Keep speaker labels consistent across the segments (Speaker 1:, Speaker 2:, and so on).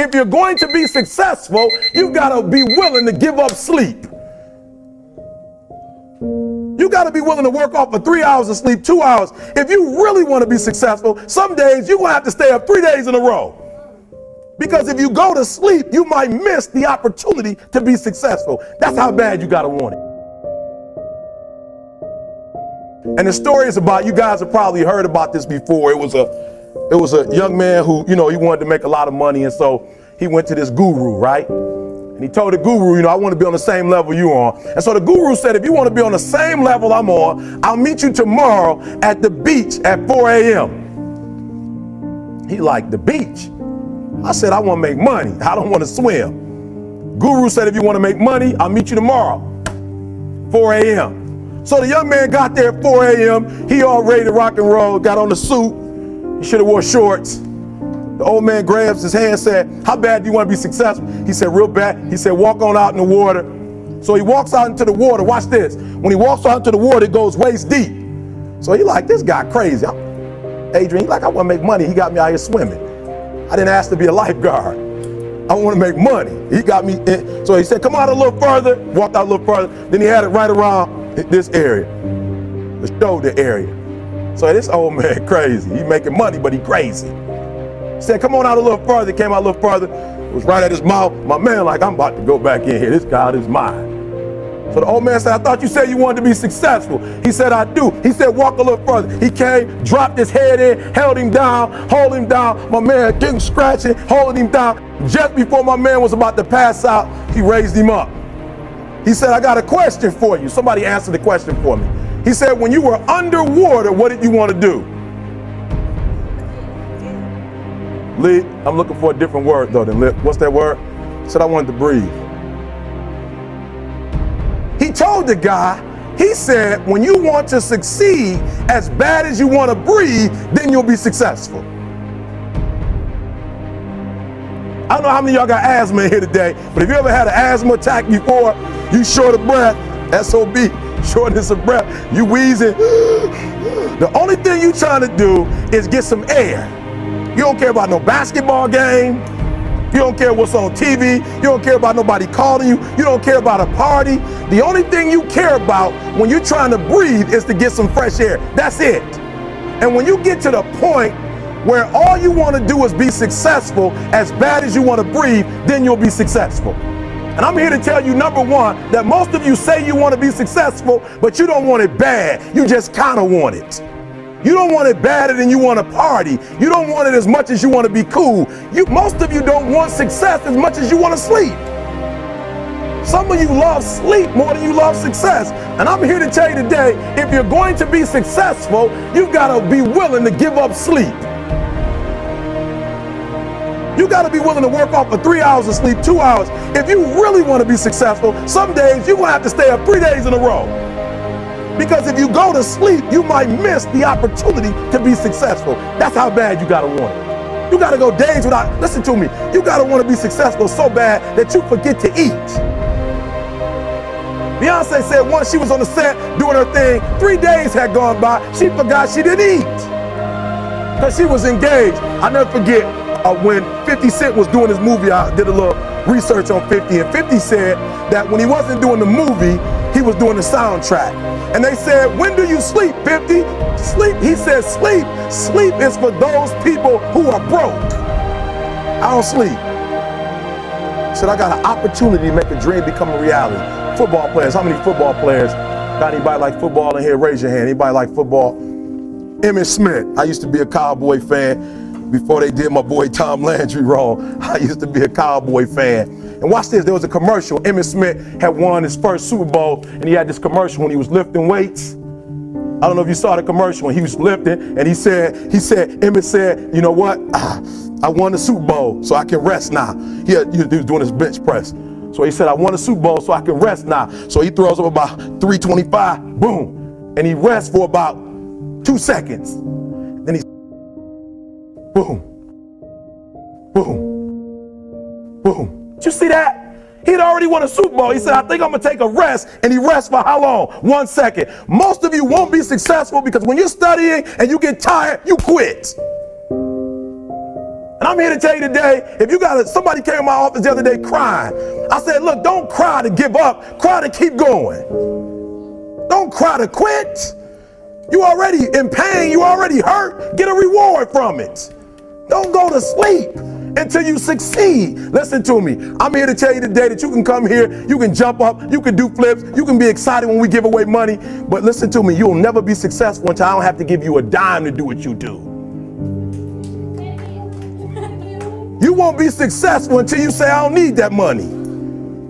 Speaker 1: if you're going to be successful, you've got to be willing to give up sleep. You got to be willing to work off for 3 hours of sleep, 2 hours. If you really want to be successful, some days you're going to have to stay up 3 days in a row. Because if you go to sleep, you might miss the opportunity to be successful. That's how bad you got to want it. And the story is about, you guys have probably heard about this before. It was a young man who, he wanted to make a lot of money. And so he went to this guru, right? And he told the guru, I want to be on the same level you're on. And so the guru said, if you want to be on the same level I'm on, I'll meet you tomorrow at the beach at 4 a.m. He like, the beach? I said, I want to make money. I don't want to swim. Guru said, if you want to make money, I'll meet you tomorrow, 4 a.m. So the young man got there at 4 a.m. He all ready to rock and roll, got on the suit. He should have wore shorts. The old man grabs his hand and said, how bad do you want to be successful? He said, real bad. He said, walk on out in the water. So he walks out into the water. Watch this. When he walks out into the water, it goes waist deep. So he like, this guy crazy. Adrian, he like, I want to make money. He got me out here swimming. I didn't ask to be a lifeguard. I want to make money. He got me in. So he said, come out a little further. Walked out a little further. Then he had it right around this area, the shoulder area. So this old man crazy. He making money, but he crazy. He said, come on out a little further. Came out a little further. It was right at his mouth. My man like, I'm about to go back in here. This God is mine. So the old man said, I thought you said you wanted to be successful. He said, I do. He said, walk a little further. He came, dropped his head in, held him down, hold him down. My man getting scratching, holding him down. Just before my man was about to pass out, he raised him up. He said, I got a question for you. Somebody answer the question for me. He said, when you were underwater, what did you want to do? Lee, I'm looking for a different word though than lip. What's that word? He said, I wanted to breathe. He told the guy, he said, when you want to succeed as bad as you want to breathe, then you'll be successful. I don't know how many of y'all got asthma in here today, but if you ever had an asthma attack before, you short of breath, SOB, shortness of breath, you wheezing. The only thing you trying to do is get some air. You don't care about no basketball game. You don't care what's on TV. You don't care about nobody calling you. You don't care about a party. The only thing you care about when you're trying to breathe is to get some fresh air. That's it. And when you get to the point where all you want to do is be successful as bad as you want to breathe, then you'll be successful. And I'm here to tell you, number one, that most of you say you want to be successful, but you don't want it bad. You just kind of want it. You don't want it badder than you want to party. You don't want it as much as you want to be cool. Most of you don't want success as much as you want to sleep. Some of you love sleep more than you love success. And I'm here to tell you today, if you're going to be successful, you've got to be willing to give up sleep. You got to be willing to work off for 3 hours of sleep, 2 hours. If you really want to be successful, some days you're going to have to stay up 3 days in a row. Because if you go to sleep, you might miss the opportunity to be successful. That's how bad you got to want it. You got to go days without, listen to me, you got to want to be successful so bad that you forget to eat. Beyonce said once she was on the set doing her thing, 3 days had gone by, she forgot she didn't eat. Because she was engaged. I never forget when 50 Cent was doing his movie, I did a little research on 50, and 50 said that when he wasn't doing the movie, he was doing the soundtrack. And they said, when do you sleep, 50? Sleep. He said, sleep. Sleep is for those people who are broke. I don't sleep. He said, I got an opportunity to make a dream become a reality. Football players, how many football players? Got anybody like football in here? Raise your hand. Anybody like football? Emmitt Smith. I used to be a Cowboy fan. Before they did my boy Tom Landry wrong, I used to be a Cowboy fan. And watch this, there was a commercial. Emmitt Smith had won his first Super Bowl, and he had this commercial when he was lifting weights. I don't know if you saw the commercial when he was lifting, and Emmitt said, you know what? I won the Super Bowl, so I can rest now. He was doing his bench press. So he said, I won the Super Bowl, so I can rest now. So he throws up about 325, boom, and he rests for about 2 seconds. Then he boom, boom, boom. Did you see that? He'd already won a Super Bowl. He said, I think I'm going to take a rest. And he rests for how long? 1 second. Most of you won't be successful because when you're studying and you get tired, you quit. And I'm here to tell you today, if you got somebody came to my office the other day crying. I said, look, don't cry to give up, cry to keep going. Don't cry to quit. You already in pain, you already hurt, get a reward from it. Don't go to sleep until you succeed. Listen to me. I'm here to tell you today that you can come here, you can jump up, you can do flips, you can be excited when we give away money. But listen to me, you'll never be successful until I don't have to give you a dime to do what you do. You won't be successful until you say, I don't need that money,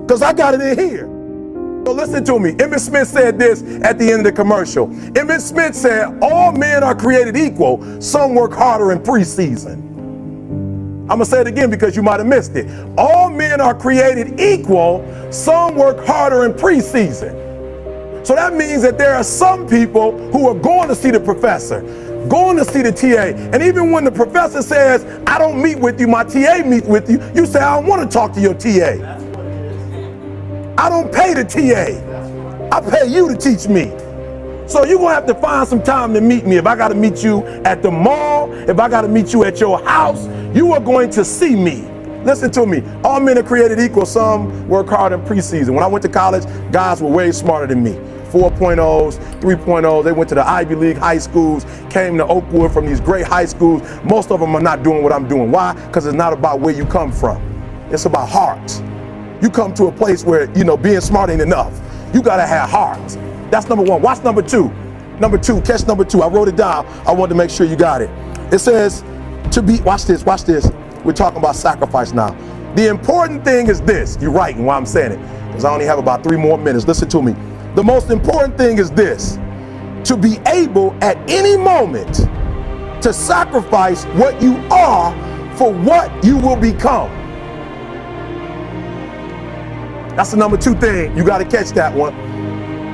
Speaker 1: because I got it in here. So listen to me. Emmett Smith said this at the end of the commercial. Emmett Smith said, all men are created equal. Some work harder in preseason. I'm going to say it again because you might have missed it. All men are created equal. Some work harder in preseason. So that means that there are some people who are going to see the professor, going to see the TA. And even when the professor says, I don't meet with you, my TA meets with you, you say, I don't want to talk to your TA. That's what it is. I don't pay the TA. I pay you to teach me. So you're going to have to find some time to meet me. If I got to meet you at the mall, if I got to meet you at your house, you are going to see me. Listen to me. All men are created equal. Some work hard in preseason. When I went to college, guys were way smarter than me. 4.0s, 3.0s. They went to the Ivy League high schools, came to Oakwood from these great high schools. Most of them are not doing what I'm doing. Why? Because it's not about where you come from. It's about heart. You come to a place where, being smart ain't enough. You got to have heart. That's number one. Watch number two. Number two, catch number two. I wrote it down. I wanted to make sure you got it. It says to be, watch this. We're talking about sacrifice now. The important thing is this. You're writing while I'm saying it, because I only have about 3 more minutes. Listen to me. The most important thing is this: to be able at any moment to sacrifice what you are for what you will become. That's the number 2 thing. You got to catch that one.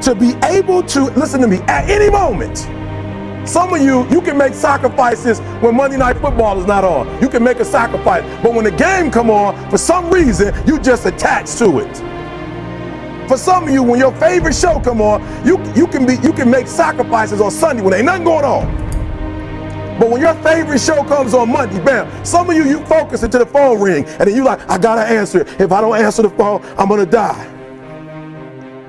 Speaker 1: To be able to, listen to me, at any moment. Some of you can make sacrifices when Monday Night Football is not on. You can make a sacrifice, but when the game come on, for some reason, you just attach to it. For some of you, when your favorite show come on, you can make sacrifices on Sunday when ain't nothing going on. But when your favorite show comes on Monday, bam, some of you focus until the phone ring, and then you like, I gotta answer it. If I don't answer the phone, I'm gonna die.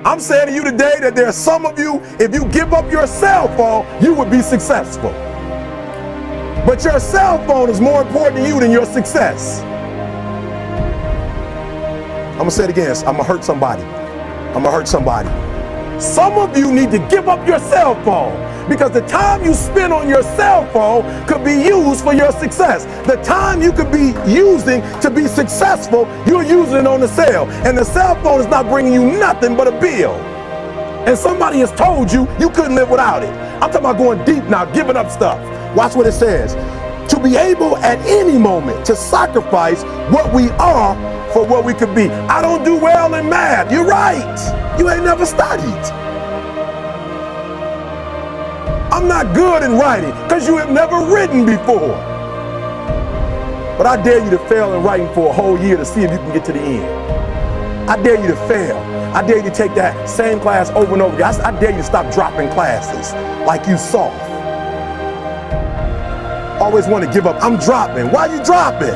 Speaker 1: I'm saying to you today that there are some of you, if you give up your cell phone, you would be successful. But your cell phone is more important to you than your success. I'm gonna say it again. I'm gonna hurt somebody. Some of you need to give up your cell phone, because the time you spend on your cell phone could be used for your success. The time you could be using to be successful, you're using it on the cell. And the cell phone is not bringing you nothing but a bill. And somebody has told you you couldn't live without it. I'm talking about going deep now, giving up stuff. Watch what it says. To be able at any moment to sacrifice what we are for what we could be. I don't do well in math. You're right. You ain't never studied. I'm not good in writing because you have never written before. But I dare you to fail in writing for a whole year to see if you can get to the end. I dare you to fail. I dare you to take that same class over and over again. I dare you to stop dropping classes like you soft. Always want to give up. I'm dropping. Why are you dropping?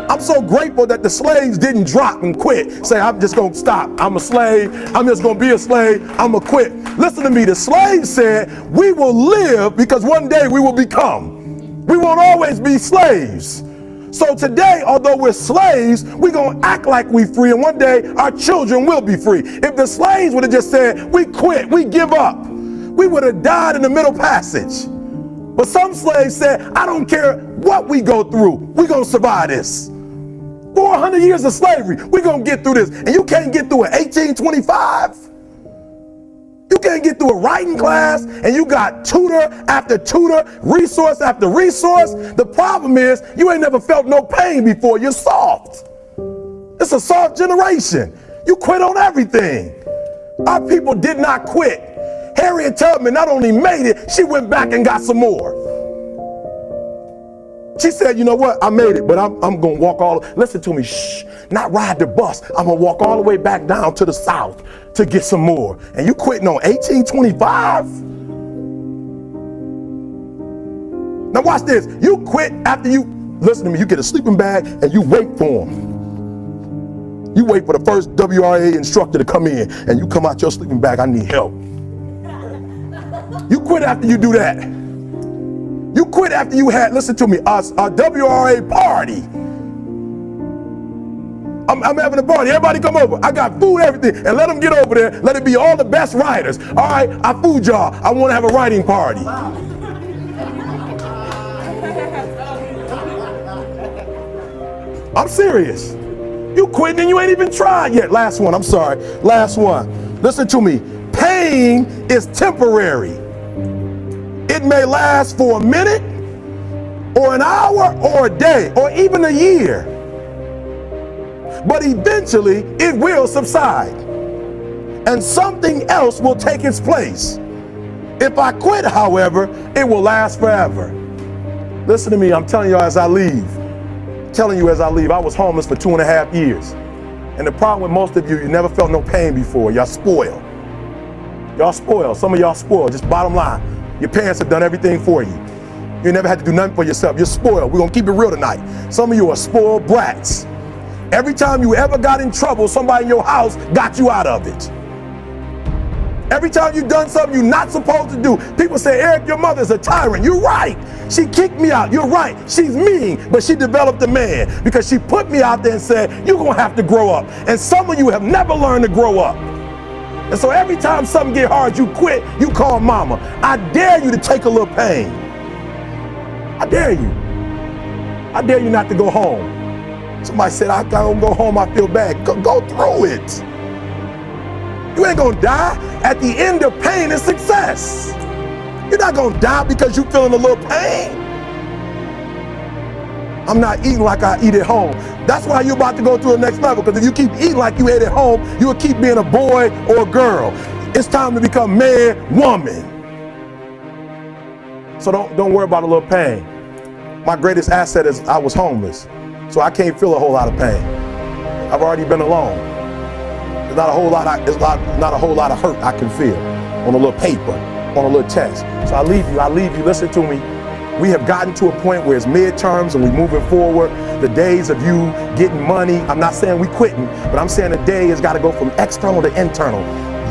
Speaker 1: I'm so grateful that the slaves didn't drop and quit. Say, I'm just going to stop. I'm a slave. I'm just going to be a slave. I'm going to quit. Listen to me. The slaves said, we will live because one day we will become. We won't always be slaves. So today, although we're slaves, we're going to act like we're free, and one day our children will be free. If the slaves would have just said, we quit, we give up, we would have died in the middle passage. But some slaves said, I don't care what we go through, we're going to survive this. 400 years of slavery, we're going to get through this. And you can't get through it 1825. You can't get through a writing class, and you got tutor after tutor, resource after resource. The problem is you ain't never felt no pain before. You're soft. It's a soft generation. You quit on everything. Our people did not quit. Harriet Tubman not only made it, she went back and got some more. She said, you know what, I made it, but I'm going to walk listen to me, not ride the bus. I'm going to walk all the way back down to the South to get some more. And you quitting on 1825? Now watch this. You quit after you Listen to me, you get a sleeping bag and you wait for them. You wait for the first WRA instructor to come in and you come out your sleeping bag, I need help. You quit after you do that. You quit after you had, listen to me, a WRA party. I'm having a party. Everybody come over. I got food, everything. And let them get over there. Let it be all the best writers. All right, I food y'all. I want to have a writing party. I'm serious. You quitting and you ain't even tried yet. Last one. I'm sorry. Last one. Listen to me. Pain is temporary. It may last for a minute or an hour or a day or even a year. But eventually it will subside and something else will take its place. If I quit, however, it will last forever. Listen to me, I'm telling you as I leave. I was homeless for 2.5 years. And the problem with most of you, you never felt no pain before. Y'all spoiled. Y'all spoiled. Some of y'all spoiled, just bottom line. Your parents have done everything for you. You never had to do nothing for yourself. You're spoiled. We're gonna keep it real tonight. Some of you are spoiled brats. Every time you ever got in trouble, somebody in your house got you out of it. Every time you've done something you're not supposed to do, people say, Eric, your mother's a tyrant. You're right. She kicked me out. You're right. She's mean, but she developed a man because she put me out there and said, you're going to have to grow up. And some of you have never learned to grow up. And so every time something get hard, you quit, you call mama. I dare you to take a little pain. I dare you. I dare you not to go home. Somebody said, I don't go home, I feel bad. Go through it. You ain't gonna die. At the end of pain is success. You're not gonna die because you're feeling a little pain. I'm not eating like I eat at home. That's why you're about to go to the next level, because if you keep eating like you ate at home, you'll keep being a boy or a girl. It's time to become man, woman. So don't worry about a little pain. My greatest asset is I was homeless. So I can't feel a whole lot of pain. I've already been alone. There's not a whole lot of hurt I can feel on a little paper, on a little text. So I leave you, listen to me. We have gotten to a point where it's midterms and we're moving forward. The days of you getting money, I'm not saying we quitting, but I'm saying the day has got to go from external to internal.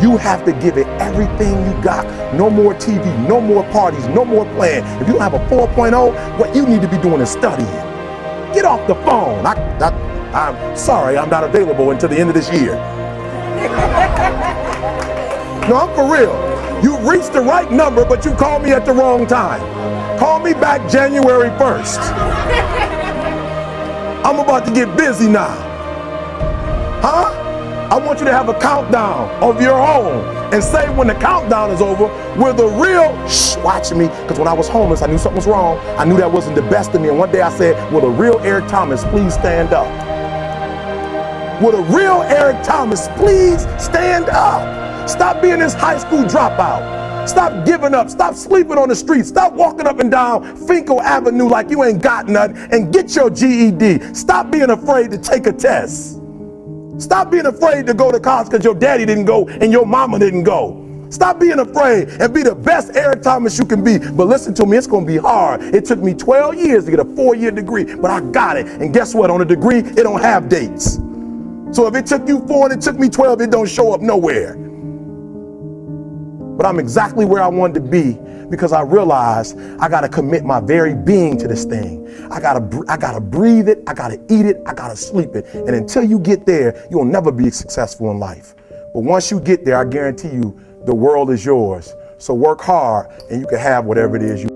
Speaker 1: You have to give it everything you got. No more TV, no more parties, no more playing. If you don't have a 4.0, what you need to be doing is studying. Get off the phone. I'm sorry, I'm not available until the end of this year. No, I'm for real. You reached the right number, but you called me at the wrong time. Call me back January 1st. I'm about to get busy now. Huh? I want you to have a countdown of your own and say when the countdown is over, will the real, watch me, because when I was homeless, I knew something was wrong. I knew that wasn't the best of me. And one day I said, will the real Eric Thomas please stand up? Will the real Eric Thomas please stand up? Stop being this high school dropout. Stop giving up. Stop sleeping on the street. Stop walking up and down Finkel Avenue like you ain't got nothing, and get your GED. Stop being afraid to take a test. Stop being afraid to go to college because your daddy didn't go and your mama didn't go. Stop being afraid and be the best Eric Thomas you can be. But listen to me, it's going to be hard. It took me 12 years to get a 4-year degree, but I got it. And guess what? On a degree, it don't have dates. So if it took you 4 and it took me 12, it don't show up nowhere. But I'm exactly where I wanted to be because I realized I got to commit my very being to this thing. I got to breathe it. I got to eat it. I got to sleep it. And until you get there, you'll never be successful in life. But once you get there, I guarantee you the world is yours. So work hard and you can have whatever it is you